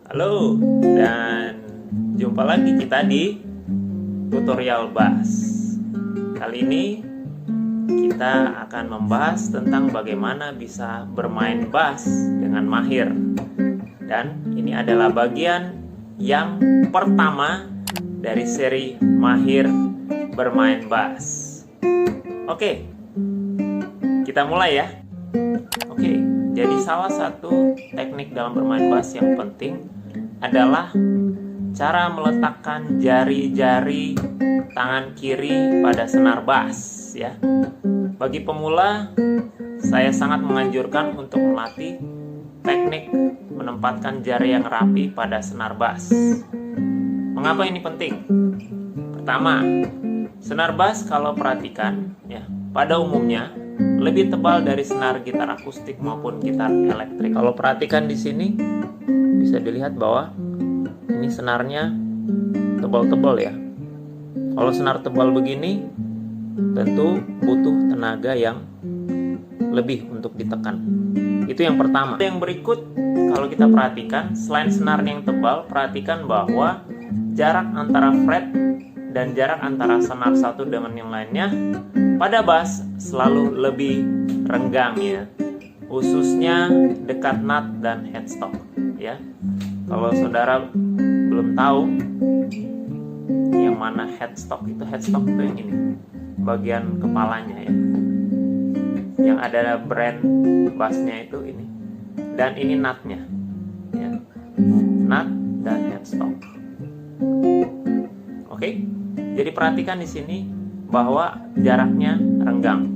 Halo, dan jumpa lagi kita di tutorial bass. Kali ini kita akan membahas tentang bagaimana bisa bermain bass dengan mahir. Dan ini adalah bagian yang pertama dari seri mahir bermain bass. Oke, kita mulai ya. Oke, jadi salah satu teknik dalam bermain bass yang penting adalah cara meletakkan jari-jari tangan kiri pada senar bass ya. Bagi pemula, saya sangat menganjurkan untuk melatih teknik menempatkan jari yang rapi pada senar bass. Mengapa ini penting? Pertama, senar bass kalau perhatikan ya, pada umumnya lebih tebal dari senar gitar akustik maupun gitar elektrik. Kalau perhatikan di sini bisa dilihat bahwa ini senarnya tebal-tebal ya. Kalau senar tebal begini tentu butuh tenaga yang lebih untuk ditekan. Itu yang pertama. Yang berikut kalau kita perhatikan, selain senarnya yang tebal, perhatikan bahwa jarak antara fret dan jarak antara senar satu dengan yang lainnya pada bass selalu lebih renggang ya, khususnya dekat nut dan headstock ya. Kalau saudara belum tahu yang mana headstock itu yang ini, bagian kepalanya ya, yang ada brand bassnya itu ini, dan ini nutnya ya, nut dan headstock. Oke, jadi perhatikan di sini bahwa jaraknya renggang.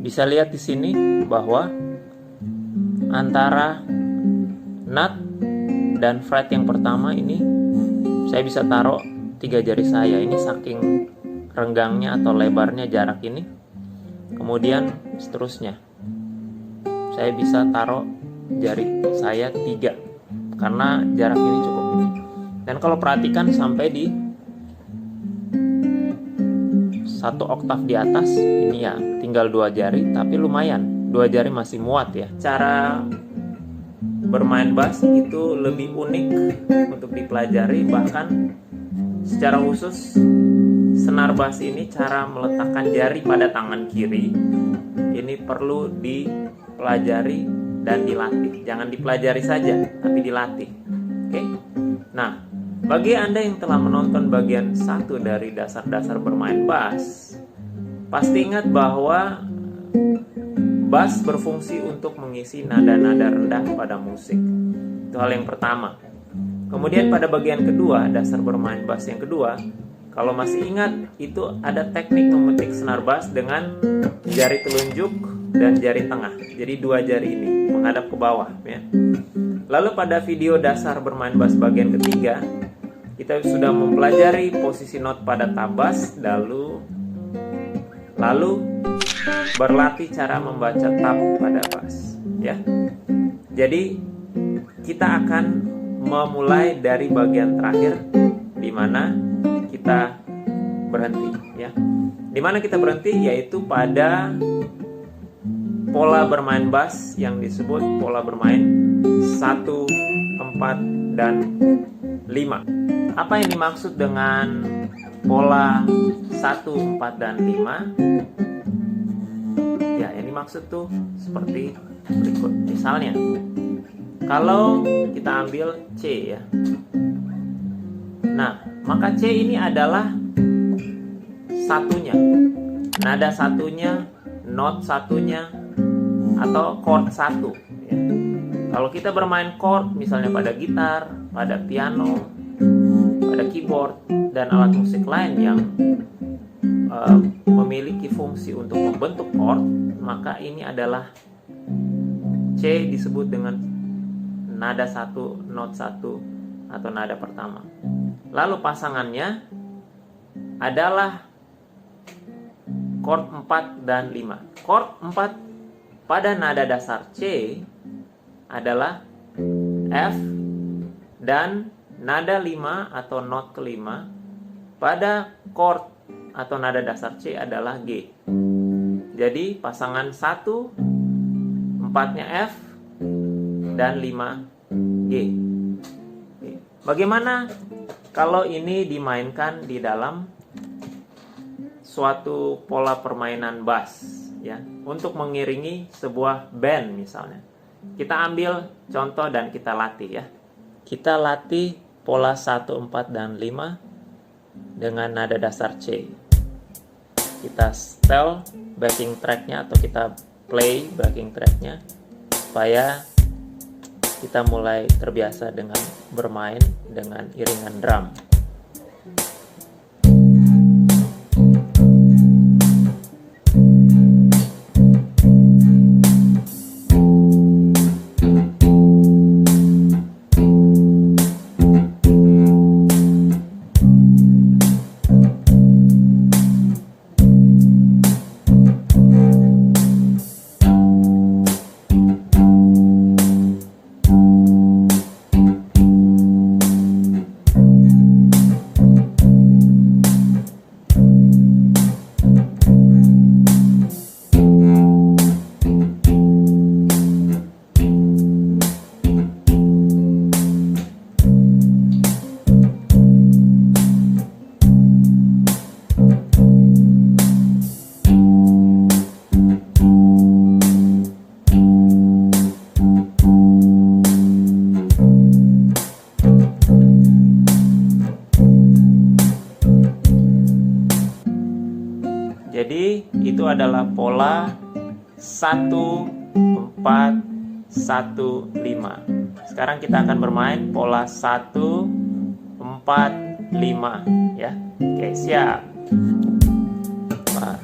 Bisa lihat di sini bahwa antara nut dan fret yang pertama ini saya bisa taruh 3 jari saya. Ini saking renggangnya atau lebarnya jarak ini. Kemudian seterusnya saya bisa taruh jari saya 3 karena jarak ini cukup ini. Dan kalau perhatikan sampai di 1 oktav di atas ini ya tinggal 2 jari, tapi lumayan 2 jari masih muat ya. Cara bermain bass itu lebih unik untuk dipelajari, bahkan secara khusus senar bass ini cara meletakkan jari pada tangan kiri ini perlu dipelajari dan dilatih. Jangan dipelajari saja, tapi dilatih. Oke. Nah, bagi Anda yang telah menonton bagian 1 dari dasar-dasar bermain bass, pasti ingat bahwa bass berfungsi untuk mengisi nada-nada rendah pada musik. Itu hal yang pertama. Kemudian pada bagian kedua, dasar bermain bass yang kedua, kalau masih ingat, itu ada teknik memetik senar bass dengan jari telunjuk dan jari tengah. Jadi 2 jari ini menghadap ke bawah ya. Lalu pada video dasar bermain bass bagian ketiga, kita sudah mempelajari posisi not pada tab bass, lalu berlatih cara membaca tab pada bass ya. Jadi kita akan memulai dari bagian terakhir di mana kita berhenti ya. Di mana kita berhenti yaitu pada pola bermain bass yang disebut pola bermain 1, 4, dan 5. Apa yang dimaksud dengan pola 1, 4, dan 5? Ya, yang dimaksud tuh seperti berikut. Misalnya, kalau kita ambil C ya. Nah, maka C ini adalah satunya, nada satunya, not satunya, atau chord 1 ya. Kalau kita bermain chord misalnya pada gitar, pada piano, pada keyboard, dan alat musik lain yang memiliki fungsi untuk membentuk chord, maka ini adalah C disebut dengan nada 1, not 1, atau nada pertama. Lalu pasangannya adalah chord 4 dan 5. Chord 4 pada nada dasar C adalah F, dan nada 5 atau not kelima pada chord atau nada dasar C adalah G. Jadi pasangan 1, 4-nya F, dan 5 G. Oke. Bagaimana kalau ini dimainkan di dalam suatu pola permainan bass ya, untuk mengiringi sebuah band misalnya. Kita ambil contoh dan kita latih ya. Kita latih pola 1, 4, dan 5 dengan nada dasar C. Kita setel backing tracknya atau kita play backing tracknya supaya kita mulai terbiasa dengan bermain dengan iringan drum. Jadi itu adalah pola 1, 4, 1, 5. Sekarang kita akan bermain pola 1, 4, 5 ya. Oke, siap. Nah.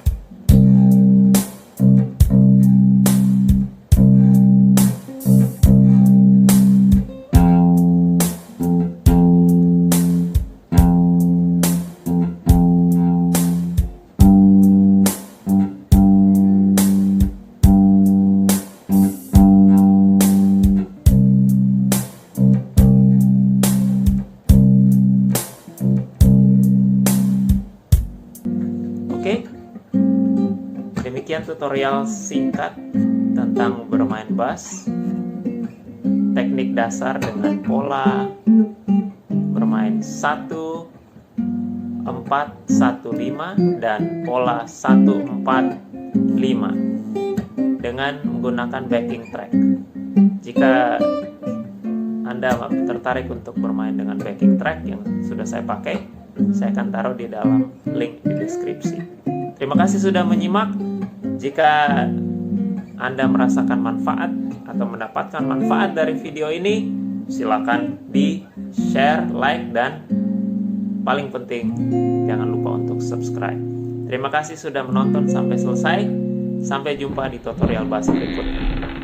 Oke, demikian tutorial singkat tentang bermain bass, teknik dasar dengan pola bermain 1, 4, 1, 5 dan pola 1, 4, 5 dengan menggunakan backing track. Jika Anda tertarik untuk bermain dengan backing track yang sudah saya pakai, saya akan taruh di dalam link di deskripsi. Terima kasih sudah menyimak. Jika Anda merasakan manfaat atau mendapatkan manfaat dari video ini, silakan di-share, like, dan paling penting, jangan lupa untuk subscribe. Terima kasih sudah menonton sampai selesai. Sampai jumpa di tutorial bass berikutnya.